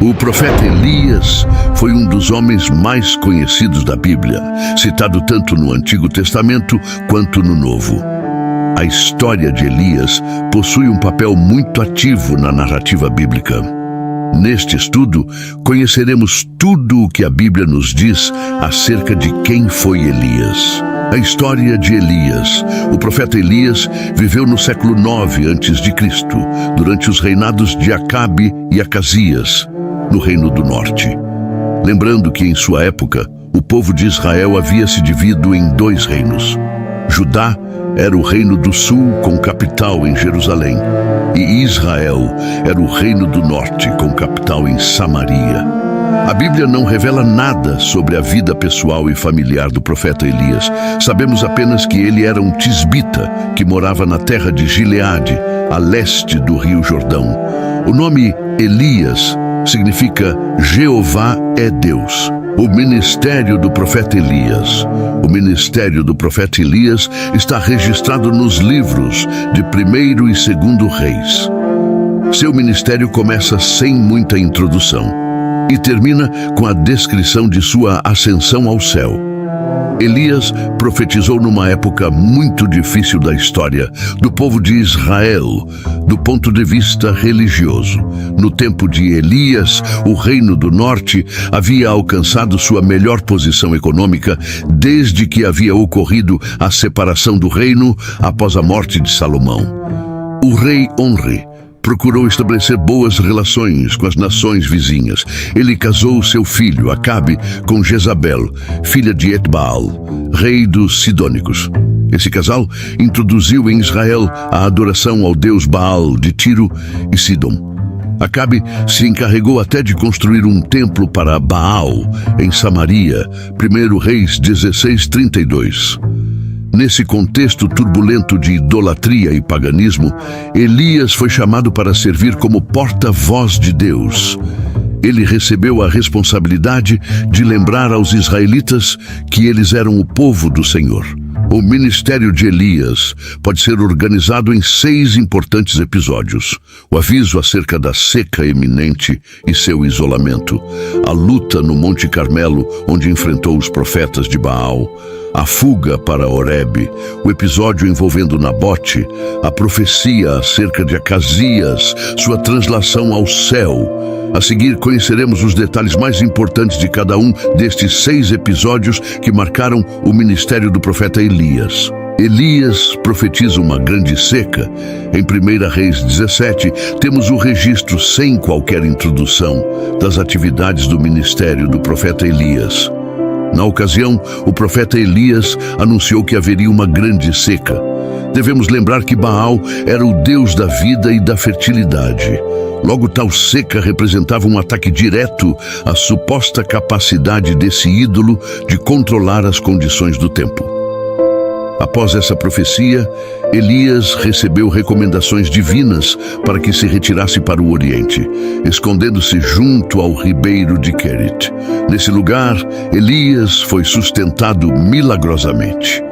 O profeta Elias foi um dos homens mais conhecidos da Bíblia, citado tanto no Antigo Testamento quanto no Novo. A história de Elias possui um papel muito ativo na narrativa bíblica. Neste estudo, conheceremos tudo o que a Bíblia nos diz acerca de quem foi Elias. A história de Elias. O profeta Elias viveu no século IX a.C., durante os reinados de Acabe e Acasias, no Reino do Norte. Lembrando que, em sua época, o povo de Israel havia se dividido em dois reinos. Judá era o reino do sul, com capital em Jerusalém, e Israel era o reino do norte, com capital em Samaria. A Bíblia não revela nada sobre a vida pessoal e familiar do profeta Elias. Sabemos apenas que ele era um tisbita que morava na terra de Gileade, a leste do rio Jordão. O nome Elias significa Jeová é Deus. O ministério do profeta Elias. O ministério do profeta Elias está registrado nos livros de 1º e 2º Reis. Seu ministério começa sem muita introdução e termina com a descrição de sua ascensão ao céu. Elias profetizou numa época muito difícil da história do povo de Israel, do ponto de vista religioso. No tempo de Elias, o Reino do Norte havia alcançado sua melhor posição econômica desde que havia ocorrido a separação do reino após a morte de Salomão. O rei Onri procurou estabelecer boas relações com as nações vizinhas. Ele casou seu filho, Acabe, com Jezabel, filha de Etbaal, rei dos Sidônicos. Esse casal introduziu em Israel a adoração ao deus Baal de Tiro e Sidom. Acabe se encarregou até de construir um templo para Baal em Samaria, 1 Reis 16:32. Nesse contexto turbulento de idolatria e paganismo, Elias foi chamado para servir como porta-voz de Deus. Ele recebeu a responsabilidade de lembrar aos israelitas que eles eram o povo do Senhor. O ministério de Elias pode ser organizado em 6 importantes episódios: o aviso acerca da seca eminente e seu isolamento, a luta no Monte Carmelo, onde enfrentou os profetas de Baal, a fuga para Horebe, o episódio envolvendo Nabote, a profecia acerca de Acasias, sua translação ao céu. A seguir, conheceremos os detalhes mais importantes de cada um destes 6 episódios que marcaram o ministério do profeta Elias. Elias profetiza uma grande seca. Em 1 Reis 17, temos o registro, sem qualquer introdução, das atividades do ministério do profeta Elias. Na ocasião, o profeta Elias anunciou que haveria uma grande seca. Devemos lembrar que Baal era o deus da vida e da fertilidade. Logo, tal seca representava um ataque direto à suposta capacidade desse ídolo de controlar as condições do tempo. Após essa profecia, Elias recebeu recomendações divinas para que se retirasse para o Oriente, escondendo-se junto ao ribeiro de Querit. Nesse lugar, Elias foi sustentado milagrosamente.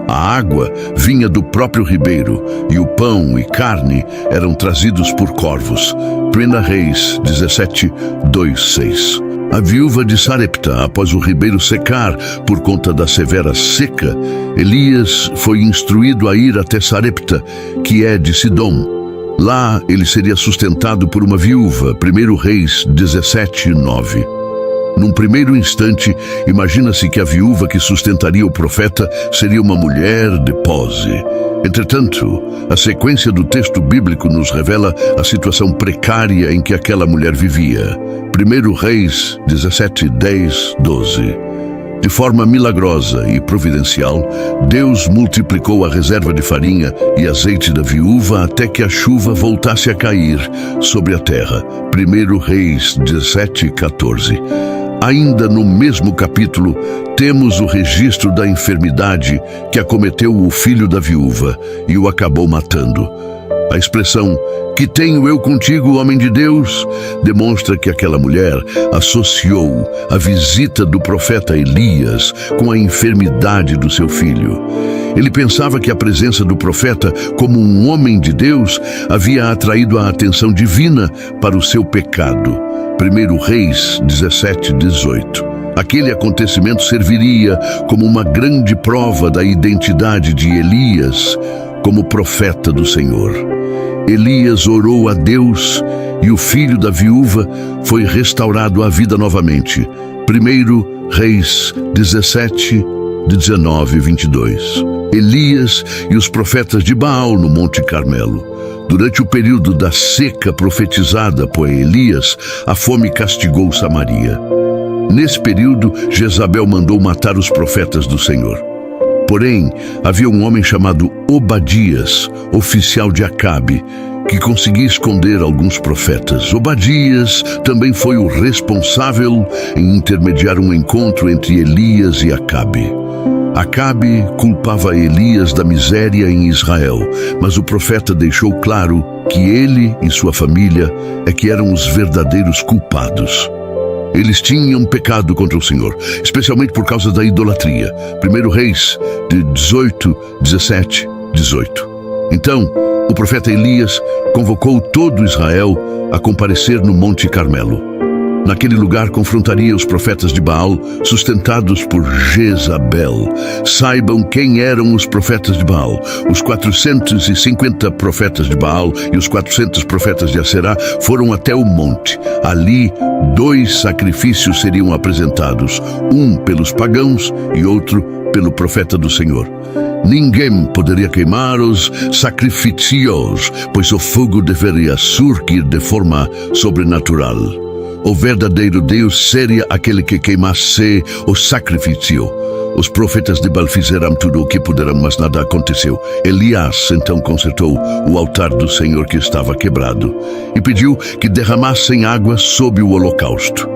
A água vinha do próprio ribeiro e o pão e carne eram trazidos por corvos. 1 Reis 17:2-6. A viúva de Sarepta, após o ribeiro secar por conta da severa seca, Elias foi instruído a ir até Sarepta, que é de Sidom. Lá ele seria sustentado por uma viúva. 1 Reis 17:9. Num primeiro instante, imagina-se que a viúva que sustentaria o profeta seria uma mulher de pose. Entretanto, a sequência do texto bíblico nos revela a situação precária em que aquela mulher vivia. 1 Reis 17:10-12. De forma milagrosa e providencial, Deus multiplicou a reserva de farinha e azeite da viúva até que a chuva voltasse a cair sobre a terra. 1 Reis 17:14. Ainda no mesmo capítulo, temos o registro da enfermidade que acometeu o filho da viúva e o acabou matando. A expressão "que tenho eu contigo, homem de Deus", demonstra que aquela mulher associou a visita do profeta Elias com a enfermidade do seu filho. Ele pensava que a presença do profeta, como um homem de Deus, havia atraído a atenção divina para o seu pecado. 1 Reis 17:18. Aquele acontecimento serviria como uma grande prova da identidade de Elias como profeta do Senhor. Elias orou a Deus e o filho da viúva foi restaurado à vida novamente. 1 Reis 17, 19 e 22. Elias e os profetas de Baal no Monte Carmelo. Durante o período da seca profetizada por Elias, a fome castigou Samaria. Nesse período, Jezabel mandou matar os profetas do Senhor. Porém, havia um homem chamado Obadias, oficial de Acabe, que conseguia esconder alguns profetas. Obadias também foi o responsável em intermediar um encontro entre Elias e Acabe. Acabe culpava Elias da miséria em Israel, mas o profeta deixou claro que ele e sua família é que eram os verdadeiros culpados. Eles tinham pecado contra o Senhor, especialmente por causa da idolatria. 1 Reis 18, 17, 18. Então, o profeta Elias convocou todo Israel a comparecer no Monte Carmelo. Naquele lugar confrontaria os profetas de Baal, sustentados por Jezabel. Saibam quem eram os profetas de Baal. Os 450 profetas de Baal e os 400 profetas de Aserá foram até o monte. Ali, 2 sacrifícios seriam apresentados, um pelos pagãos e outro pelo profeta do Senhor. Ninguém poderia queimar os sacrifícios, pois o fogo deveria surgir de forma sobrenatural. O verdadeiro Deus seria aquele que queimasse o sacrifício. Os profetas de Baal fizeram tudo o que puderam, mas nada aconteceu. Elias então consertou o altar do Senhor que estava quebrado e pediu que derramassem água sobre o holocausto.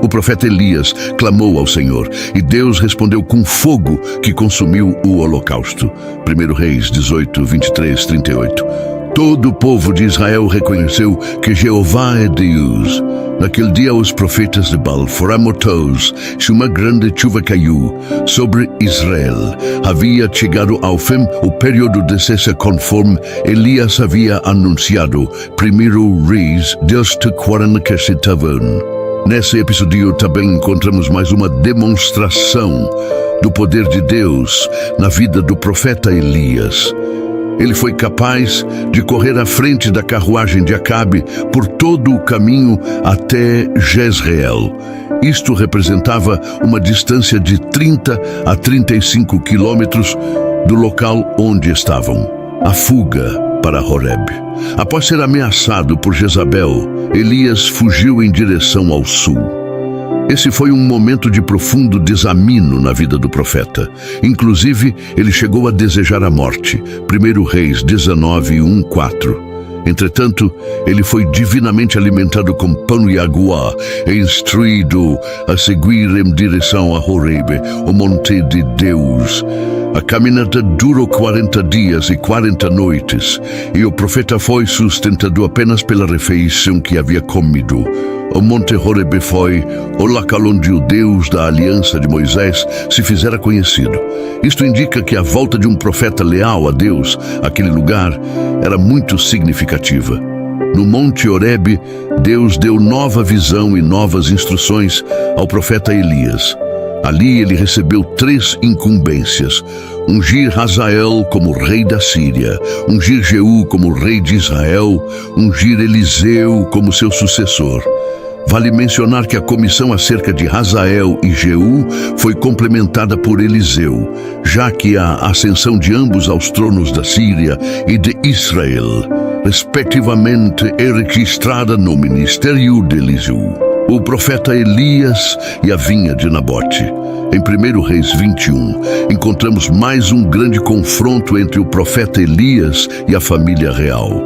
O profeta Elias clamou ao Senhor e Deus respondeu com fogo que consumiu o holocausto. 1 Reis 18, 23, 38. Todo o povo de Israel reconheceu que Jeová é Deus. Naquele dia os profetas de Baal foram mortos e uma grande chuva caiu sobre Israel. Havia chegado ao fim o período de cessa conforme Elias havia anunciado. 1 Reis 10:47. Nesse episódio também encontramos mais uma demonstração do poder de Deus na vida do profeta Elias. Ele foi capaz de correr à frente da carruagem de Acabe por todo o caminho até Jezreel. Isto representava uma distância de 30 a 35 quilômetros do local onde estavam. A fuga para Horeb. Após ser ameaçado por Jezabel, Elias fugiu em direção ao sul. Esse foi um momento de profundo desamino na vida do profeta. Inclusive, ele chegou a desejar a morte. 1 Reis 19, 1, 4. Entretanto, ele foi divinamente alimentado com pão e água e instruído a seguir em direção a Horeb, o monte de Deus. A caminhada durou 40 dias e 40 noites, e o profeta foi sustentado apenas pela refeição que havia comido. O monte Horeb foi o local onde o Deus da aliança de Moisés se fizera conhecido. Isto indica que a volta de um profeta leal a Deus àquele lugar era muito significativa. No Monte Horeb, Deus deu nova visão e novas instruções ao profeta Elias. Ali ele recebeu 3 incumbências: ungir Hazael como rei da Síria, ungir Jeú como rei de Israel, ungir Eliseu como seu sucessor. Vale mencionar que a comissão acerca de Hazael e Jeú foi complementada por Eliseu, já que a ascensão de ambos aos tronos da Síria e de Israel, respectivamente, é registrada no ministério de Eliseu. O profeta Elias e a vinha de Nabote. Em 1 Reis 21, encontramos mais um grande confronto entre o profeta Elias e a família real.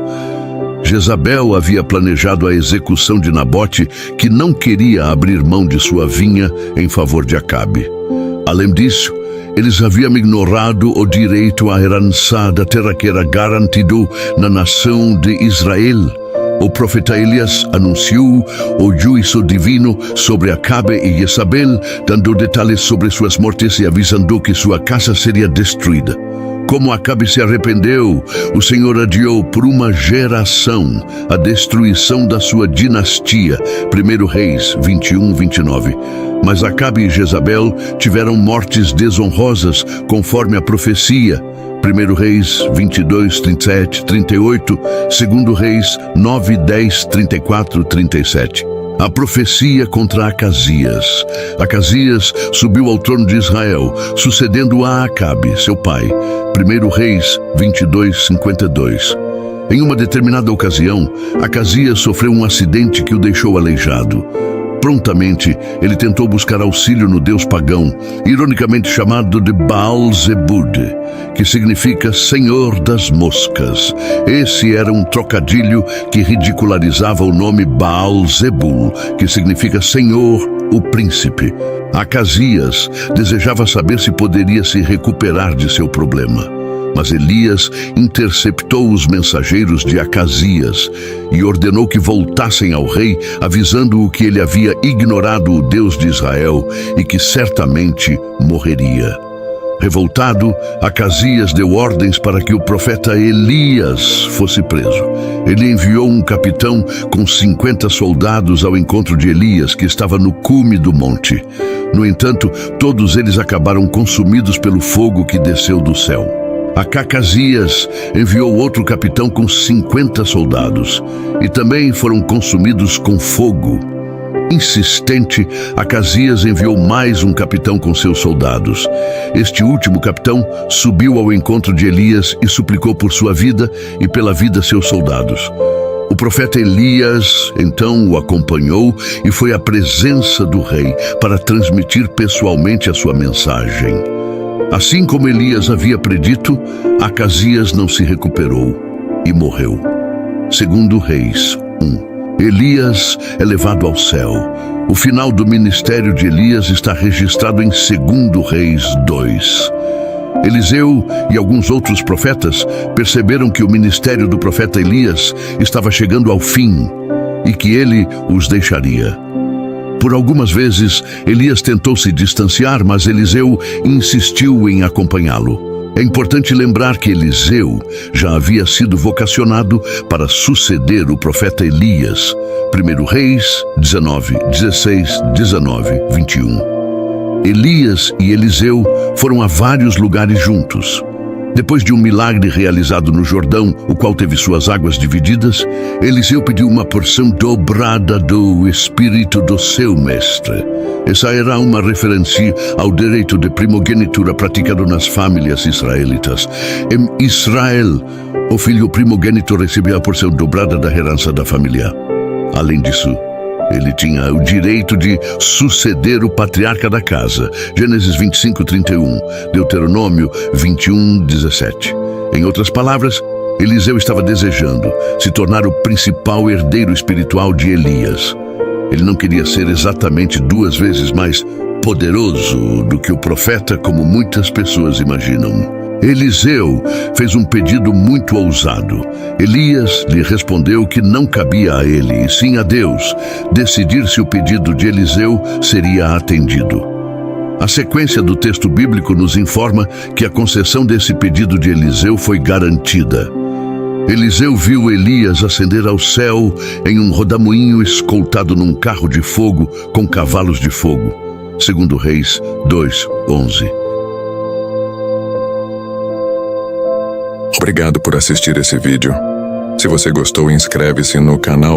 Jezabel havia planejado a execução de Nabote, que não queria abrir mão de sua vinha em favor de Acabe. Além disso, eles haviam ignorado o direito à herança da terra que era garantido na nação de Israel. O profeta Elias anunciou o juízo divino sobre Acabe e Jezabel, dando detalhes sobre suas mortes e avisando que sua casa seria destruída. Como Acabe se arrependeu, o Senhor adiou por uma geração a destruição da sua dinastia. 1 Reis 21, 29. Mas Acabe e Jezabel tiveram mortes desonrosas, conforme a profecia. 1 Reis 22, 37, 38, 2 Reis 9, 10, 34, 37. A profecia contra Acasias. Acasias subiu ao trono de Israel, sucedendo a Acabe, seu pai. 1 Reis 22, 52. Em uma determinada ocasião, Acasias sofreu um acidente que o deixou aleijado. Prontamente, ele tentou buscar auxílio no deus pagão, ironicamente chamado de Baal-Zebub, que significa Senhor das Moscas. Esse era um trocadilho que ridicularizava o nome Baal-Zebul, que significa Senhor, o Príncipe. Acasias desejava saber se poderia se recuperar de seu problema. Mas Elias interceptou os mensageiros de Acasias e ordenou que voltassem ao rei, avisando-o que ele havia ignorado o Deus de Israel e que certamente morreria. Revoltado, Acasias deu ordens para que o profeta Elias fosse preso. Ele enviou um capitão com 50 soldados ao encontro de Elias, que estava no cume do monte. No entanto, todos eles acabaram consumidos pelo fogo que desceu do céu. Acasias enviou outro capitão com 50 soldados, e também foram consumidos com fogo. Insistente, Acasias enviou mais um capitão com seus soldados. Este último capitão subiu ao encontro de Elias e suplicou por sua vida e pela vida de seus soldados. O profeta Elias então o acompanhou e foi à presença do rei para transmitir pessoalmente a sua mensagem. Assim como Elias havia predito, Acasias não se recuperou e morreu. 2 Reis 1. Elias é levado ao céu. O final do ministério de Elias está registrado em 2 Reis 2. Eliseu e alguns outros profetas perceberam que o ministério do profeta Elias estava chegando ao fim e que ele os deixaria. Por algumas vezes, Elias tentou se distanciar, mas Eliseu insistiu em acompanhá-lo. É importante lembrar que Eliseu já havia sido vocacionado para suceder o profeta Elias. 1 Reis 19, 16, 19, 21. Elias e Eliseu foram a vários lugares juntos. Depois de um milagre realizado no Jordão, o qual teve suas águas divididas, Eliseu pediu uma porção dobrada do espírito do seu mestre. Essa era uma referência ao direito de primogenitura praticado nas famílias israelitas. Em Israel, o filho primogênito recebia a porção dobrada da herança da família. Além disso, ele tinha o direito de suceder o patriarca da casa. Gênesis 25, 31, Deuteronômio 21, 17. Em outras palavras, Eliseu estava desejando se tornar o principal herdeiro espiritual de Elias. Ele não queria ser exatamente 2 vezes mais poderoso do que o profeta, como muitas pessoas imaginam. Eliseu fez um pedido muito ousado. Elias lhe respondeu que não cabia a ele, e sim a Deus, decidir se o pedido de Eliseu seria atendido. A sequência do texto bíblico nos informa que a concessão desse pedido de Eliseu foi garantida. Eliseu viu Elias ascender ao céu em um rodamuinho escoltado num carro de fogo com cavalos de fogo. 2 Reis 2, 11. Obrigado por assistir esse vídeo. Se você gostou, inscreve-se no canal